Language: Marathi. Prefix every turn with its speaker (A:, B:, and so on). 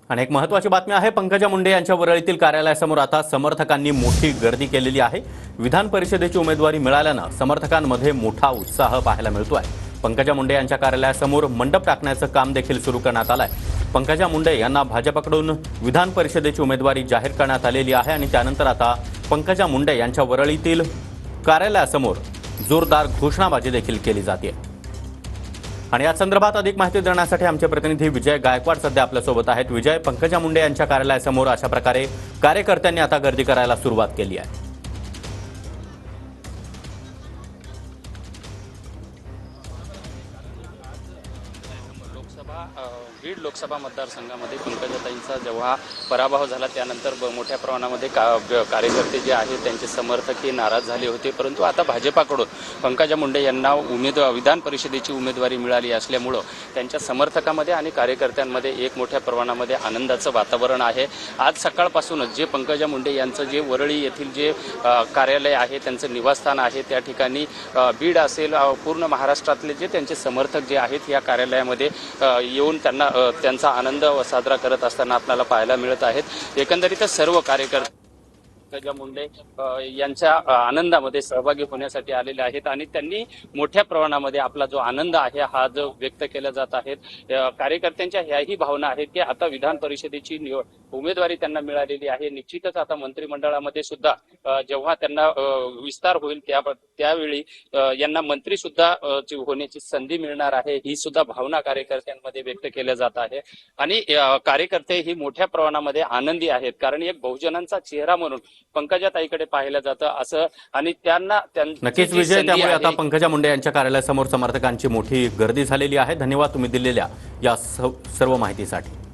A: आणि एक महत्त्वाची बातमी आहे, पंकजा मुंडे यांच्या वरळीतील कार्यालयासमोर आता समर्थकांनी मोठी गर्दी केलेली आहे। विधान परिषदेची उमेदवारी मिळाल्यानं समर्थकांमध्ये मोठा उत्साह पाहायला मिळतोय। पंकजा मुंडे यांच्या कार्यालयासमोर मंडप टाकण्याचं काम देखील सुरू करण्यात आलंय। पंकजा मुंडे यांना भाजपकडून विधान परिषदेची उमेदवारी जाहीर करण्यात आलेली आहे आणि त्यानंतर आता पंकजा मुंडे यांच्या वरळीतील कार्यालयासमोर जोरदार घोषणाबाजी देखील केली जाते। आणि या संदर्भात अधिक माहिती देण्यासाठी आमचे प्रतिनिधी विजय गायकवाड सध्या आपल्यासोबत आहेत। विजय, पंकजा मुंडे यांच्या कार्यालयासमोर अशा प्रकारे कार्यकर्त्यांनी आता गर्दी करायला सुरुवात केली आहे।
B: बीड लोकसभा मतदारसंघामध्ये पंकजाताईंचा जेव्हा पराभव झाला त्यानंतर मोठ्या प्रमाणामध्ये कार्यकर्ते जे आहेत त्यांचे समर्थक हे नाराज झाले होते, परंतु आता भाजपाकडून पंकजा मुंडे यांना विधान परिषदेची उमेदवारी मिळाली असल्यामुळं त्यांच्या समर्थकांमध्ये आणि कार्यकर्त्यांमध्ये एक मोठ्या प्रमाणामध्ये आनंदाचं वातावरण आहे। आज सकाळपासूनच जे पंकजा मुंडे यांचं जे वरळी येथील जे कार्यालय आहे, त्यांचं निवासस्थान आहे, त्या ठिकाणी बीड असेल पूर्ण महाराष्ट्रातले जे त्यांचे समर्थक जे आहेत या कार्यालयामध्ये येऊन त्यांचा आनंद साजरा करत असताना आपल्याला पाहायला मिळत आहेत। एकंदरीतच सर्व कार्यकर्ते पंकजा मुंडे यांच्या आनंदामध्ये सहभागी होण्यासाठी आलेले आहेत आणि त्यांनी मोठ्या प्रमाणामध्ये आपला जो आनंद आहे हा जो व्यक्त केला जात आहे। कार्यकर्त्यांच्या ह्याही भावना आहेत की आता विधान परिषदेची उमेदवारी त्यांना मिळालेली आहे। निश्चितच आता मंत्रिमंडळामध्ये सुद्धा जेव्हा त्यांना विस्तार होईल त्यावेळी यांना मंत्री सुद्धा होण्याची संधी मिळणार आहे, ही सुद्धा भावना कार्यकर्त्यांमध्ये व्यक्त केल्या जात आहे। आणि कार्यकर्ते ही मोठ्या प्रमाणामध्ये आनंदी आहेत, कारण एक बहुजनांचा चेहरा म्हणून पंकजाताईकडे पाहिलं जातं असं आणि त्यांना
A: नक्कीच विजय, त्यामुळे आता पंकजा मुंडे यांच्या कार्यालयासमोर समर्थकांची मोठी गर्दी झालेली आहे। धन्यवाद तुम्ही दिलेल्या या सर्व माहितीसाठी।